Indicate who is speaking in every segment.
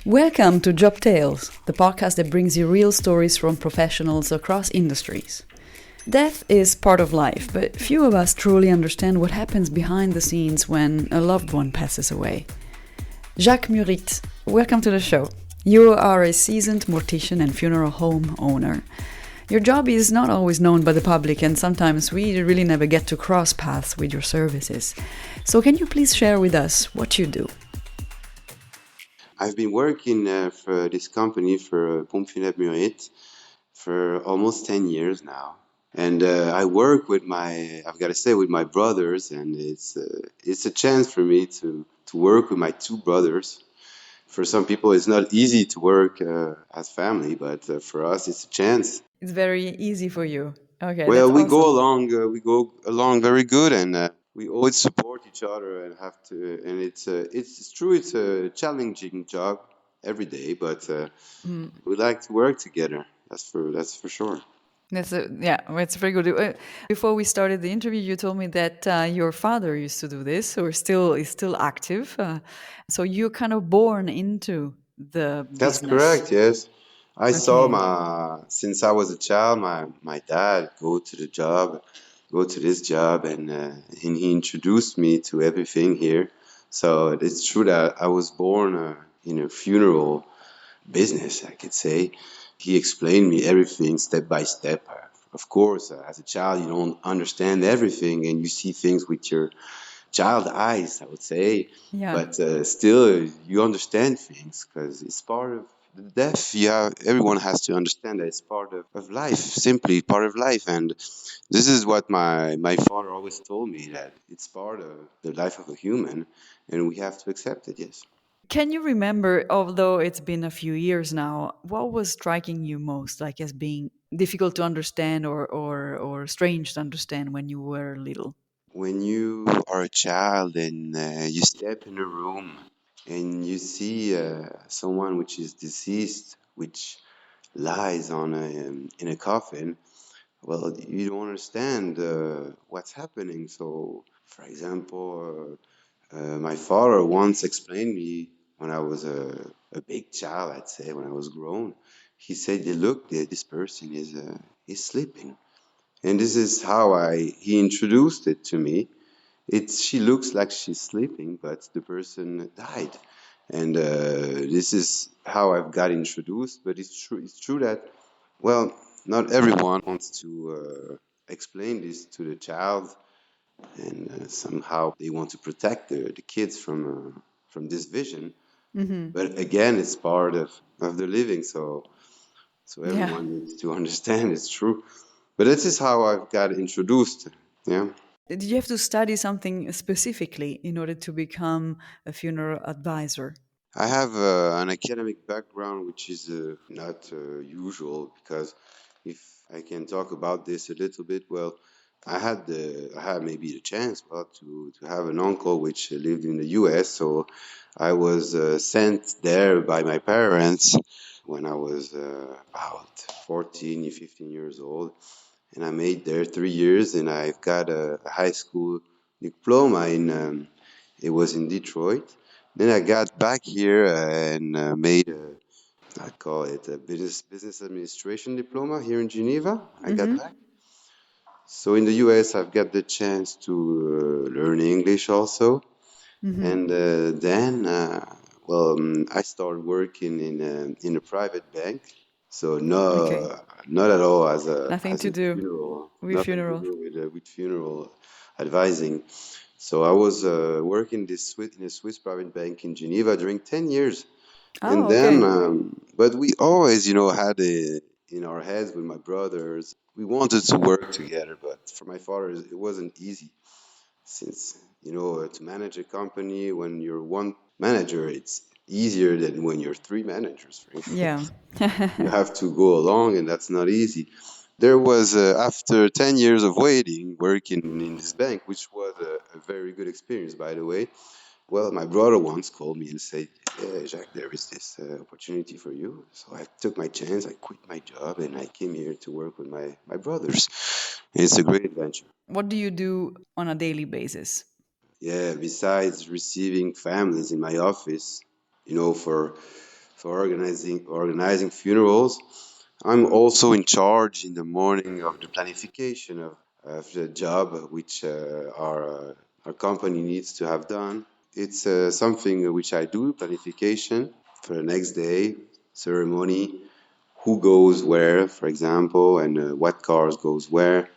Speaker 1: Welcome to Job Tales, the podcast that brings you real stories from professionals across industries. Death is part of life, but few of us truly understand what happens behind the scenes when a loved one passes away. Jacques Murith, welcome to the show. You are a seasoned mortician and funeral home owner. Your job is not always known by the public, and sometimes we really never get to cross paths with your services. So can you please share with us what you do?
Speaker 2: I've been working for this company for Jacques Murith for almost 10 years now. And I work with I've got to say, with my brothers, and it's a chance for me to work with my two brothers. For some people, it's not easy to work as family, but for us, it's a chance.
Speaker 1: It's very easy for you. Okay,
Speaker 2: Well,
Speaker 1: that's awesome.
Speaker 2: we go along very good, and we always support each other, and have to. And it's true, it's a challenging job every day, but we like to work together. That's for sure.
Speaker 1: It's very good. Before we started the interview, you told me that your father used to do this, or still is still active. So you're kind of born into the
Speaker 2: That's
Speaker 1: business.
Speaker 2: correct. Yes, I saw
Speaker 1: Okay.
Speaker 2: since I was a child, my dad go to this job, and he introduced me to everything here. So it's true that I was born in a funeral business, I could say. He explained me everything step by step. Of course, as a child, you don't understand everything, and you see things with your child eyes, I would say.
Speaker 1: Yeah.
Speaker 2: But still, you understand things because it's part of the death. Yeah, everyone has to understand that it's part of life, simply part of life. And this is what my father always told me, that it's part of the life of a human, and we have to accept it. Yes.
Speaker 1: Can you remember, although it's been a few years now, what was striking you most, like as being difficult to understand or strange to understand when you were little?
Speaker 2: When you are a child and you step in a room and you see someone which is deceased, which lies in a coffin, well, you don't understand what's happening. So, for example, my father once explained me when I was a big child, I'd say, when I was grown. He said, "Look, this person is sleeping," and this is how I he introduced it to me. She looks like she's sleeping, but the person died, and this is how I've got introduced. But it's true. It's true that, well, not everyone wants to explain this to the child, and somehow they want to protect the kids from this vision. But again, it's part of the living, so
Speaker 1: Yeah.
Speaker 2: everyone needs to understand. It's true. But this is how I've got introduced. Yeah.
Speaker 1: Did you have to study something specifically in order to become a funeral advisor?
Speaker 2: I have an academic background which is not usual, because if I can talk about this a little bit, well, I had maybe the chance, well, to have an uncle which lived in the U.S. So I was sent there by my parents when I was about 14, 15 years old, and I made there 3 years, and I've got a high school diploma in. It was in Detroit. Then I got back here and made I call it a business administration diploma here in Geneva. I got back. So in the US, I've got the chance to learn English also, and then I started working in a private bank. So
Speaker 1: Okay.
Speaker 2: no, not at all as a
Speaker 1: Nothing
Speaker 2: as
Speaker 1: to
Speaker 2: in
Speaker 1: do
Speaker 2: funeral,
Speaker 1: with
Speaker 2: nothing to
Speaker 1: funeral.
Speaker 2: do with funeral advising. So I was working in a Swiss private bank in Geneva during 10 years. And
Speaker 1: Oh,
Speaker 2: then,
Speaker 1: okay.
Speaker 2: but we always, had in our heads with my brothers, we wanted to work together. But for my father, it wasn't easy, since, to manage a company when you're one manager, it's easier than when you're three managers, for
Speaker 1: Yeah.
Speaker 2: instance. You have to go along, and that's not easy. There was, after 10 years of waiting, working in this bank, which was a very good experience, by the way. Well, my brother once called me and said, "Yeah, Jacques, there is this opportunity for you." So I took my chance, I quit my job, and I came here to work with my brothers. And it's a great adventure.
Speaker 1: What do you do on a daily basis?
Speaker 2: Yeah, besides receiving families in my office, for for organizing funerals. I'm also in charge in the morning of the planification of the job which our company needs to have done. It's something which I do, planification for the next day, ceremony, who goes where, for example, and what cars goes where.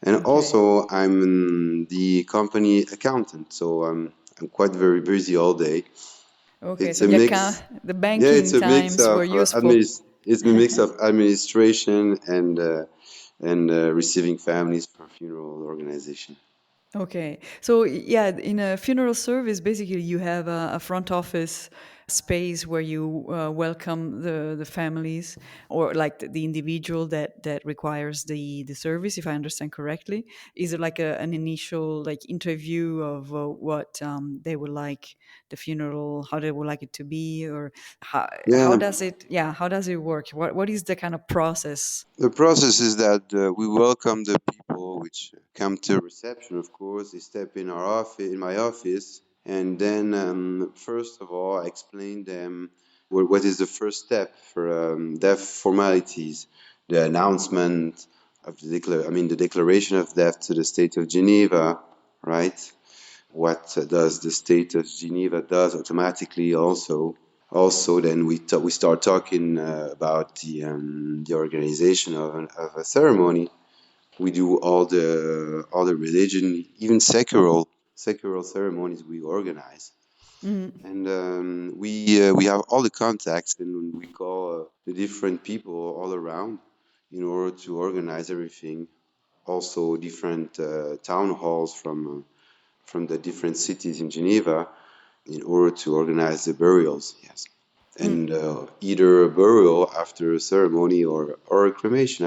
Speaker 2: And
Speaker 1: Okay.
Speaker 2: also, I'm the company accountant, so I'm quite very busy all day.
Speaker 1: Okay,
Speaker 2: It's
Speaker 1: so
Speaker 2: a
Speaker 1: the
Speaker 2: mix.
Speaker 1: the
Speaker 2: Yeah, it's
Speaker 1: banking
Speaker 2: a mix
Speaker 1: times
Speaker 2: of
Speaker 1: were useful.
Speaker 2: it's a mix of administration and receiving families for funeral organization.
Speaker 1: Okay. So, yeah, in a funeral service, basically you have a front office space where you welcome the families or like the individual that requires the service, if I understand correctly. Is it like an initial like interview of what they would like the funeral, how they would like it to be, or how
Speaker 2: Yeah,
Speaker 1: does it, yeah, how does it work? What is the kind of process?
Speaker 2: the process is that we welcome the people which come to reception. Of course, they step in our office, in my office, and then first of all, I explain them what is the first step for death formalities, the announcement of the declaration of death to the state of Geneva, right? What does the state of Geneva does automatically also. Also, then we start talking about the organization of a ceremony. We do all the religion, even secular ceremonies we organize,
Speaker 1: Mm,
Speaker 2: and we have all the contacts, and we call the different people all around in order to organize everything. Also, different town halls from the different cities in Geneva in order to organize the burials. Yes, and
Speaker 1: mm.
Speaker 2: either a burial after a ceremony or a cremation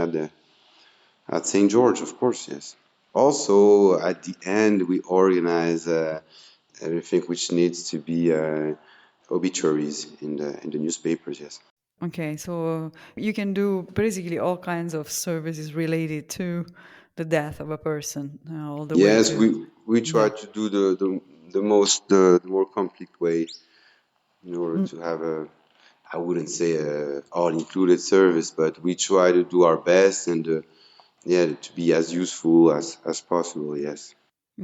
Speaker 2: at St. George, of course, yes. Also, at the end, we organize everything which needs to be obituaries in the newspapers. Yes.
Speaker 1: Okay, so you can do basically all kinds of services related to the death of a person, all the way
Speaker 2: Yes,
Speaker 1: to,
Speaker 2: we try
Speaker 1: yeah.
Speaker 2: to do the more complete way in order to have a, I wouldn't say a all included service, but we try to do our best and yeah, to be as useful as possible. Yes.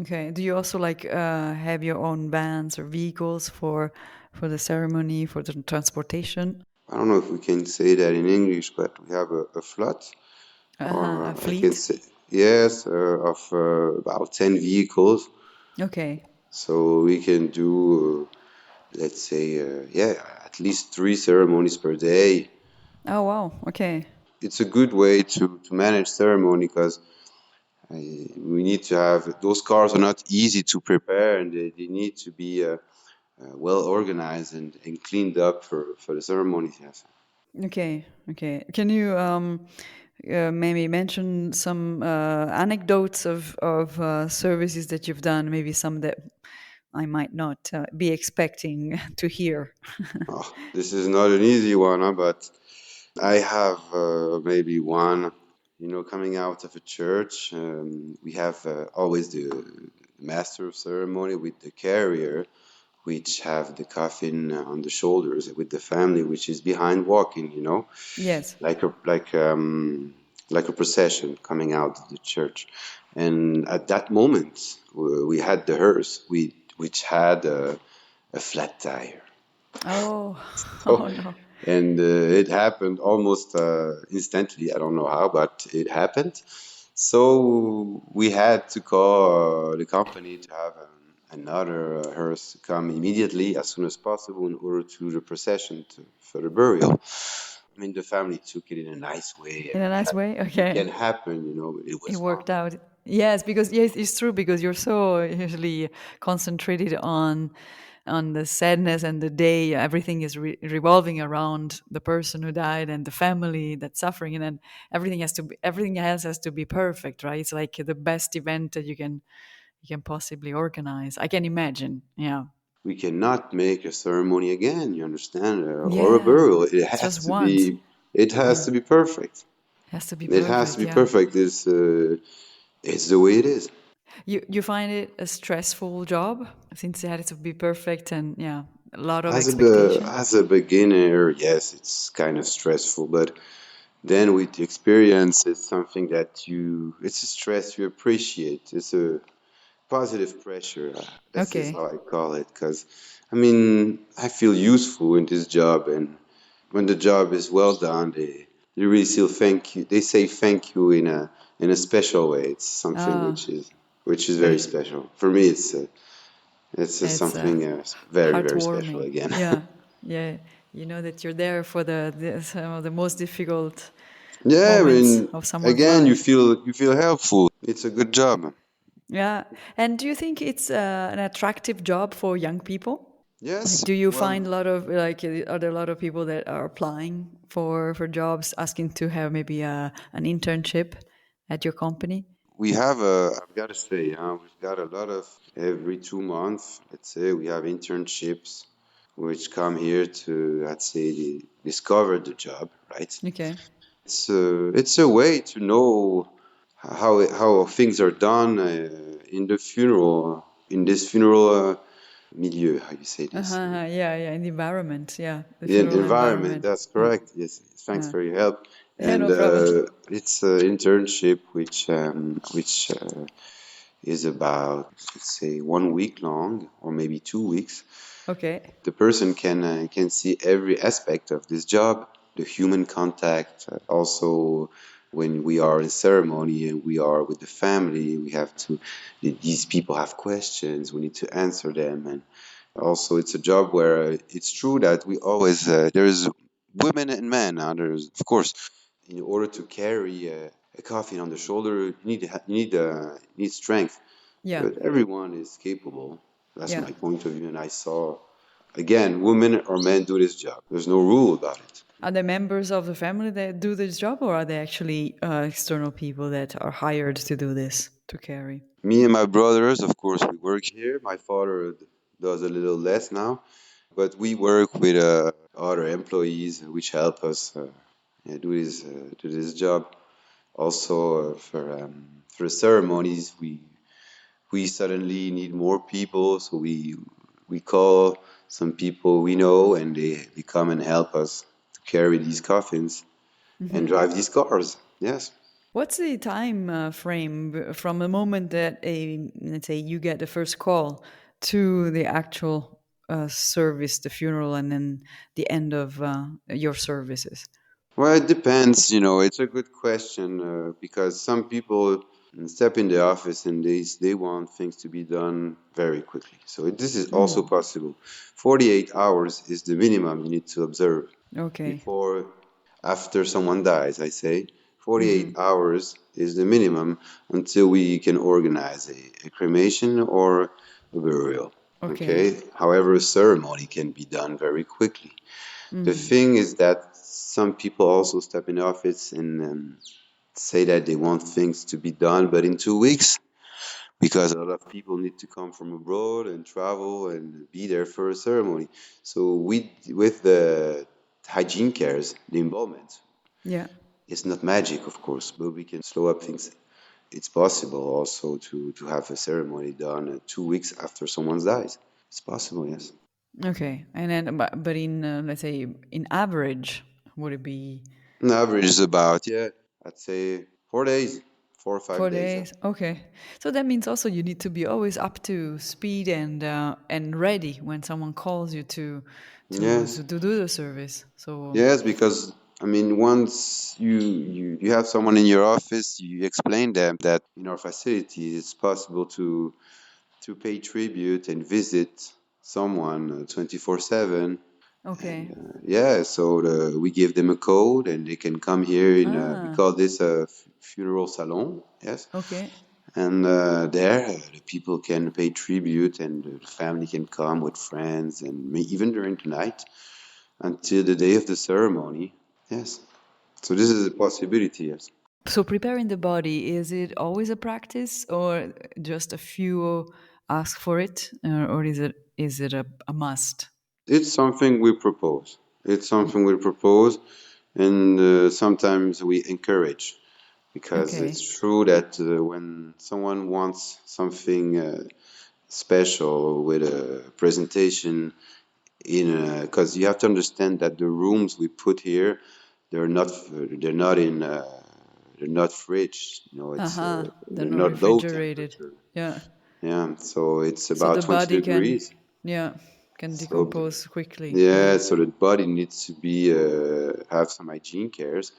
Speaker 1: Okay. Do you also like have your own vans or vehicles for the ceremony, for the transportation?
Speaker 2: I don't know if we can say that in English, but we have a flood,
Speaker 1: Uh-huh, a
Speaker 2: or I can
Speaker 1: fleet?
Speaker 2: say yes, of about 10 vehicles.
Speaker 1: Okay.
Speaker 2: So we can do, let's say, yeah, at least 3 ceremonies per day.
Speaker 1: Oh, wow. Okay.
Speaker 2: It's a good way to manage ceremony because we need to have those cars are not easy to prepare and they need to be well organized and cleaned up for the ceremonies. Yes.
Speaker 1: Okay. Okay. Can you maybe mention some anecdotes of services that you've done? Maybe some that I might not be expecting to hear.
Speaker 2: Oh, this is not an easy one, huh, but I have maybe one. You know, coming out of a church, we have always the master of ceremony with the carrier, which have the coffin on the shoulders with the family, which is behind walking. You know,
Speaker 1: Yes.
Speaker 2: like a procession coming out of the church. And at that moment, we had the hearse, which had a flat tire.
Speaker 1: Oh, oh
Speaker 2: So,
Speaker 1: no.
Speaker 2: and it happened almost instantly. I don't know how, but it happened. So we had to call the company to have another hearse come immediately as soon as possible in order to the procession for the burial. I mean, the family took it in a nice way. I
Speaker 1: In a
Speaker 2: mean,
Speaker 1: nice way?
Speaker 2: it
Speaker 1: Okay.
Speaker 2: can happen, but it
Speaker 1: It
Speaker 2: was
Speaker 1: worked
Speaker 2: fun.
Speaker 1: out. Yes, because yes, it's true because you're so usually concentrated on the sadness and the day. Everything is revolving around the person who died and the family that's suffering, and then everything else has to be perfect, right? It's like the best event that you can possibly organize. I can imagine. Yeah.
Speaker 2: We cannot make a ceremony again, you understand, or a
Speaker 1: Yeah.
Speaker 2: burial.
Speaker 1: It's just once.
Speaker 2: It has
Speaker 1: Yeah.
Speaker 2: to be perfect.
Speaker 1: Has to be
Speaker 2: It has to
Speaker 1: perfect.
Speaker 2: be
Speaker 1: Yeah.
Speaker 2: perfect. It's the way it is.
Speaker 1: You find it a stressful job since it had to be perfect and yeah, a lot of expectation?
Speaker 2: As a beginner, yes, it's kind of stressful, but then with the experience, it's something that it's a stress you appreciate. It's a positive pressure. This is
Speaker 1: Okay.
Speaker 2: how I call it, because I mean, I feel useful in this job, and when the job is well done, they really still thank you. They say thank you in a special way. It's something
Speaker 1: Ah,
Speaker 2: which is very
Speaker 1: okay.
Speaker 2: special for me. It's
Speaker 1: It's
Speaker 2: something very very special
Speaker 1: heartwarming.
Speaker 2: again.
Speaker 1: Yeah, yeah. You know that you're there for some of the most difficult
Speaker 2: Yeah, I
Speaker 1: moments
Speaker 2: mean,
Speaker 1: of someone's
Speaker 2: again,
Speaker 1: life.
Speaker 2: you feel helpful. It's a good job.
Speaker 1: Yeah. And do you think it's an attractive job for young people? Like,
Speaker 2: Yes.
Speaker 1: do you find
Speaker 2: Well,
Speaker 1: a lot of like, are there a lot of people that are applying for jobs, asking to have maybe an internship at your company?
Speaker 2: we have a. I've got to say, we've got a lot of every 2 months. Let's say we have internships which come here to, let's say, discover the job, right?
Speaker 1: Okay.
Speaker 2: It's a way to know how things are done in the funeral in this funeral milieu. How you say this?
Speaker 1: Yeah, yeah. In the environment, yeah, the
Speaker 2: The
Speaker 1: funeral
Speaker 2: environment.
Speaker 1: environment.
Speaker 2: That's correct. Yes. Thanks for your help.
Speaker 1: Yeah,
Speaker 2: And
Speaker 1: no problem.
Speaker 2: it's an internship which is about, let's say, 1 week long or maybe 2 weeks.
Speaker 1: Okay.
Speaker 2: The person can see every aspect of this job, the human contact, also when we are in ceremony and we are with the family, we have to. These people have questions, we need to answer them, and also it's a job where it's true that we always there's women and men. There's of course, in order to carry a coffin on the shoulder, you need strength,
Speaker 1: Yeah,
Speaker 2: but everyone is capable. That's
Speaker 1: yeah.
Speaker 2: my point of view, and I saw. Again, women or men do this job. There's no rule about it.
Speaker 1: Are they members of the family that do this job, or are they actually external people that are hired to do this, to carry?
Speaker 2: Me and my brothers, of course, we work here. My father does a little less now, but we work with other employees which help us yeah, do this job. Also, for ceremonies, we suddenly need more people, so we call some people we know, and they come and help us to carry these coffins and drive these cars. Yes.
Speaker 1: What's the time frame from the moment that let's say, you get the first call to the actual service, the funeral, and then the end of your services?
Speaker 2: Well, it depends. It's a good question because some people step in the office and they want things to be done very quickly. So this is also possible. 48 hours is the minimum you need to observe
Speaker 1: Okay.
Speaker 2: before, after someone dies, I say. 48 hours is the minimum until we can organize a cremation or a burial.
Speaker 1: Okay.
Speaker 2: Okay. However, a ceremony can be done very quickly. The thing is that some people also step in the office and say that they want things to be done, but in 2 weeks, because a lot of people need to come from abroad and travel and be there for a ceremony. So with the hygiene cares, the involvement,
Speaker 1: Yeah.
Speaker 2: it's not magic, of course, but we can slow up things. It's possible also to have a ceremony done 2 weeks after someone dies. It's possible, yes.
Speaker 1: Okay. And then, but in let's say, in average, would it be
Speaker 2: On average is about, yeah, I'd say 4 days, 4 or 5 days.
Speaker 1: 4 days? Okay. So that means also you need to be always up to speed and ready when someone calls you
Speaker 2: Yes,
Speaker 1: to do the service. So
Speaker 2: yes, because I mean, once you have someone in your office, you explain them that in our facility it's possible to pay tribute and visit someone 24/7.
Speaker 1: okay.
Speaker 2: Yeah, so we give them a code and they can come here in we
Speaker 1: Ah,
Speaker 2: call this a funeral salon. Yes,
Speaker 1: okay.
Speaker 2: and there the people can pay tribute and the family can come with friends and even during the night until the day of the ceremony. Yes. So this is a possibility, yes.
Speaker 1: So preparing the body, is it always a practice, or just a few ask for it, or is it a must?
Speaker 2: It's something we propose. It's something we propose, and sometimes we encourage because
Speaker 1: Okay.
Speaker 2: it's true that when someone wants something special with a presentation, in because you have to understand that the rooms we put here, they're not they're not fridge. You know, it's
Speaker 1: Uh-huh. They're
Speaker 2: they're
Speaker 1: not
Speaker 2: not low
Speaker 1: refrigerated.
Speaker 2: temperature.
Speaker 1: Yeah.
Speaker 2: Yeah, so it's
Speaker 1: So
Speaker 2: about
Speaker 1: the
Speaker 2: 20
Speaker 1: body can,
Speaker 2: degrees.
Speaker 1: yeah, can
Speaker 2: So
Speaker 1: decompose quickly.
Speaker 2: yeah,
Speaker 1: Yeah.
Speaker 2: so the body needs to be have some hygiene cares,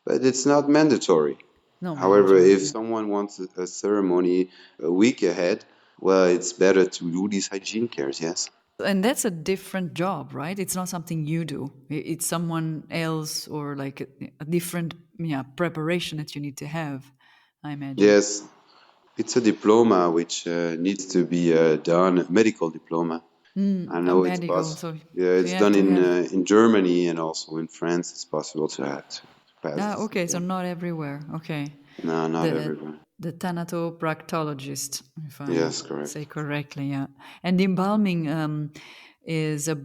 Speaker 2: but it's not mandatory.
Speaker 1: No
Speaker 2: However,
Speaker 1: mandatory.
Speaker 2: if
Speaker 1: Yeah.
Speaker 2: someone wants a ceremony a week ahead, well, it's better to do these hygiene cares, yes.
Speaker 1: And that's a different job, right? It's not something you do. It's someone else or like a different, yeah, preparation that you need to have, I imagine.
Speaker 2: Yes, it's a diploma which needs to be done, a medical diploma. I
Speaker 1: A
Speaker 2: know it's
Speaker 1: medical.
Speaker 2: possible.
Speaker 1: So
Speaker 2: Yeah,
Speaker 1: so
Speaker 2: it's
Speaker 1: you have
Speaker 2: done
Speaker 1: to have.
Speaker 2: in Germany and also in France. It's possible to pass
Speaker 1: Ah,
Speaker 2: this
Speaker 1: okay, so
Speaker 2: exam.
Speaker 1: not everywhere. Okay.
Speaker 2: No, not
Speaker 1: The
Speaker 2: everywhere.
Speaker 1: the thanatopractologist, if I
Speaker 2: Yes,
Speaker 1: say
Speaker 2: correct.
Speaker 1: correctly, yeah. And the embalming is a.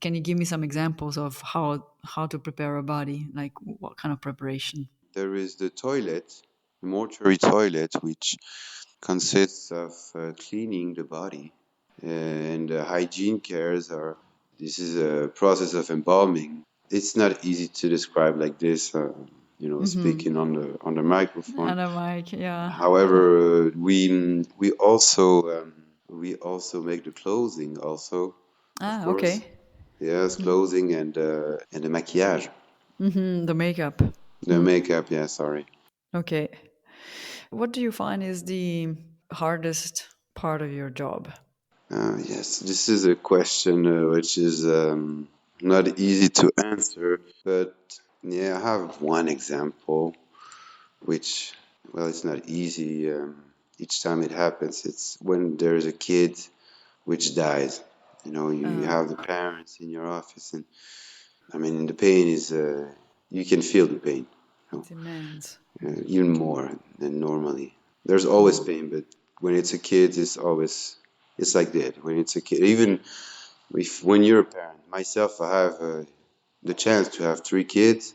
Speaker 1: Can you give me some examples of how to prepare a body? Like what kind of preparation?
Speaker 2: There is the toilet, the mortuary toilet, which consists of cleaning the body, and hygiene cares are. This is a process of embalming. It's not easy to describe like this, speaking on the microphone.
Speaker 1: And I'm like, yeah.
Speaker 2: However, we also make the clothing also, of
Speaker 1: Ah,
Speaker 2: course.
Speaker 1: okay.
Speaker 2: Yes, clothing and the maquillage,
Speaker 1: The makeup.
Speaker 2: the makeup. Yeah, sorry.
Speaker 1: Okay. What do you find is the hardest part of your job?
Speaker 2: Yes, this is a question which is not easy to answer, but yeah, I have one example which, well, it's not easy. Each time it happens, it's when there's a kid which dies. You know, you
Speaker 1: Uh,
Speaker 2: have the parents in your office, and I mean, the pain is, you can feel the pain, you
Speaker 1: it's immense.
Speaker 2: even more than normally. There's always pain, but when it's a kid, it's like that. When it's a kid, even if when you're a parent, myself, I have the chance to have three kids.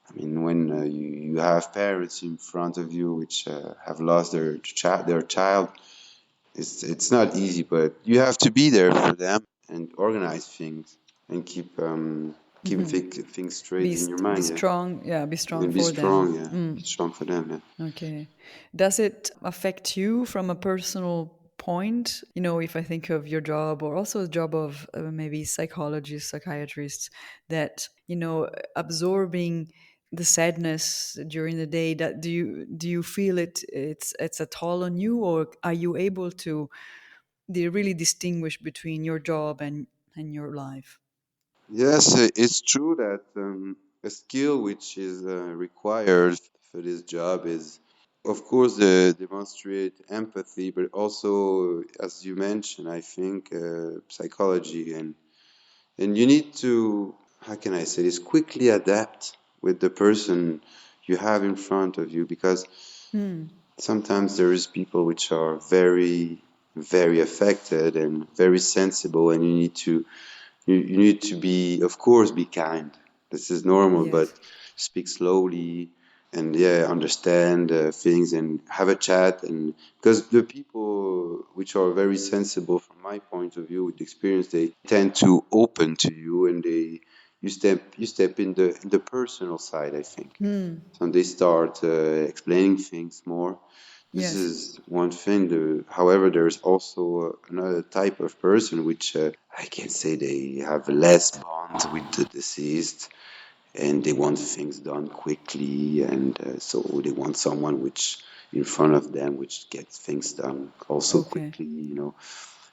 Speaker 2: I mean, when you have parents in front of you which have lost their child, it's not easy, but you have to be there for them and organize things and things straight in your
Speaker 1: Be
Speaker 2: mind, yeah,
Speaker 1: strong. Yeah, be strong
Speaker 2: and be
Speaker 1: for them.
Speaker 2: strong, yeah, be strong for them, yeah.
Speaker 1: Okay. Does it affect you from a personal point? You know, if I think of your job or also a job of maybe psychologists, psychiatrists, that, absorbing the sadness during the day, that do you feel it's a toll on you, or are you able to really distinguish between your job and your life?
Speaker 2: Yes, it's true that a skill which is required for this job is, of course, demonstrate empathy, but also, as you mentioned, I think psychology and you need to, how can I say this, quickly adapt with the person you have in front of you because sometimes there is people which are very, very affected and very sensible, and you need to be, of course, be kind. This is normal, but
Speaker 1: Yes.
Speaker 2: speak slowly and yeah, understand things and have a chat. And because the people which are very sensible, from my point of view, with experience, they tend to open to you, and you step in the personal side, I think. So they start explaining things more. This
Speaker 1: Yes.
Speaker 2: is one thing. However, there's also another type of person which I can say they have less bond with the deceased and they want things done quickly, and so they want someone which in front of them which gets things done also
Speaker 1: Okay.
Speaker 2: quickly.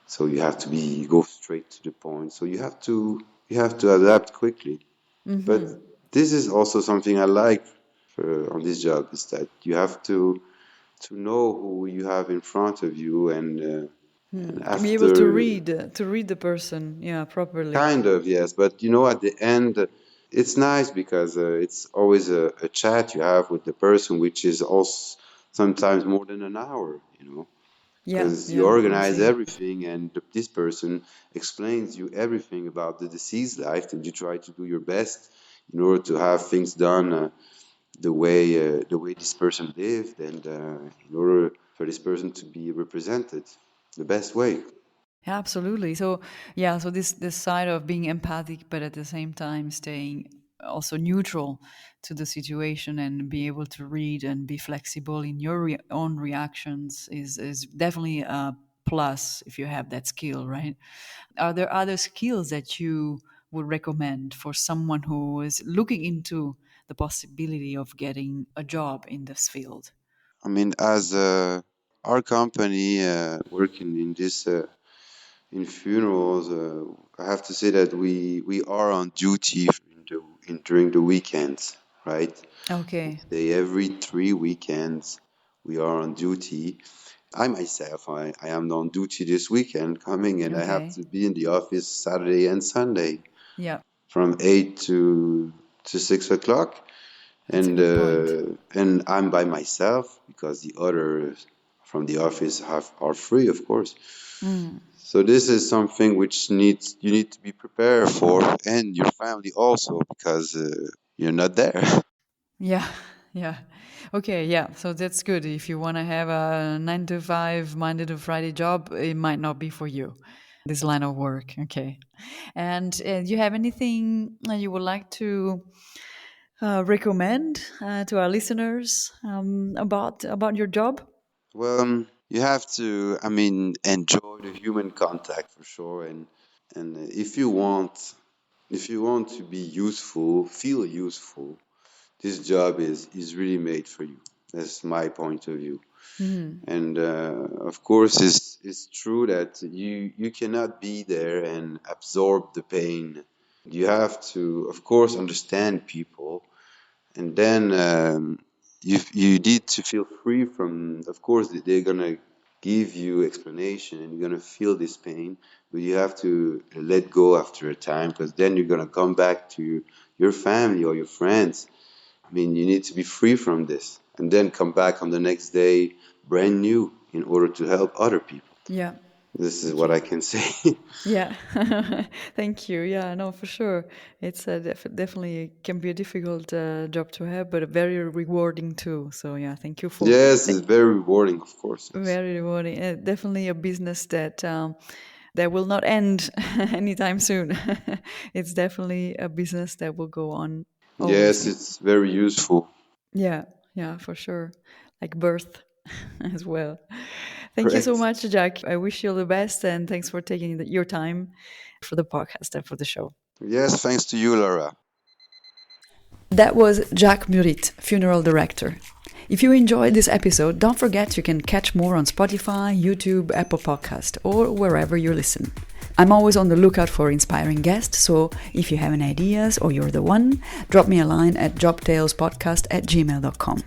Speaker 2: So you have to be go straight to the point. So you have to adapt quickly. But this is also something I like on this job is that you have to know who you have in front of you, and
Speaker 1: To be able to
Speaker 2: after
Speaker 1: read the person, yeah, properly.
Speaker 2: kind of yes, but at the end it's nice because it's always a chat you have with the person, which is also sometimes more than an hour.
Speaker 1: Yeah,
Speaker 2: Because you
Speaker 1: yeah, I
Speaker 2: organize
Speaker 1: see.
Speaker 2: everything and this person explains you everything about the deceased life, and you try to do your best in order to have things done the way this person lived, and in order for this person to be represented the best way.
Speaker 1: Absolutely. So yeah, so this side of being empathic, but at the same time staying also neutral to the situation and be able to read and be flexible in your own reactions is definitely a plus if you have that skill, right? Are there other skills that you would recommend for someone who is looking into the possibility of getting a job in this field?
Speaker 2: I mean, as our company working in this in funerals, I have to say that we are on duty during the weekends, right?
Speaker 1: Okay.
Speaker 2: Let's say every 3 weekends we are on duty. I myself, I am on duty this weekend coming, and I have
Speaker 1: Okay.
Speaker 2: to be in the office Saturday and Sunday
Speaker 1: Yeah,
Speaker 2: from 8 to 6 o'clock,
Speaker 1: that's a good point.
Speaker 2: and I'm by myself because the others from the office are free, of course.
Speaker 1: Mm.
Speaker 2: So this is something which needs you need to be prepared for, and your family also, because you're not there.
Speaker 1: Yeah, yeah. Okay, yeah. So that's good. If you want to have a 9 to 5, Monday to Friday job, it might not be for you, this line of work. Okay. And do you have anything you would like to recommend to our listeners about your job?
Speaker 2: Well, you have to, I mean, enjoy the human contact for sure, and if you want to be useful, feel useful, this job is really made for you. That's my point of view.
Speaker 1: Hmm.
Speaker 2: And of course, it's true that you cannot be there and absorb the pain. You have to, of course, understand people, and then you need to feel free from. Of course, they're gonna give you explanation, and you're gonna feel this pain, but you have to let go after a time, because then you're gonna come back to your family or your friends. I mean, you need to be free from this, and then come back on the next day brand new in order to help other people.
Speaker 1: Yeah.
Speaker 2: This is what I
Speaker 1: Okay.
Speaker 2: can say.
Speaker 1: Yeah, thank you. Yeah, no, for sure. It's definitely can be a difficult job to have, but very rewarding too. So yeah, thank you for
Speaker 2: Yes, it's very rewarding, of course. Yes.
Speaker 1: very rewarding. Definitely a business that will not end anytime soon. It's definitely a business that will go on always.
Speaker 2: Yes, it's very useful.
Speaker 1: Yeah, yeah, for sure. Like birth as well. Thank you so
Speaker 2: Correct.
Speaker 1: much, Jack. I wish you all the best and thanks for taking your time for the podcast and for the show.
Speaker 2: Yes, thanks to you, Laura.
Speaker 1: That was Jacques Murith, funeral director. If you enjoyed this episode, don't forget you can catch more on Spotify, YouTube, Apple Podcast, or wherever you listen. I'm always on the lookout for inspiring guests, so if you have any ideas or you're the one, drop me a line at jobtalespodcast@gmail.com.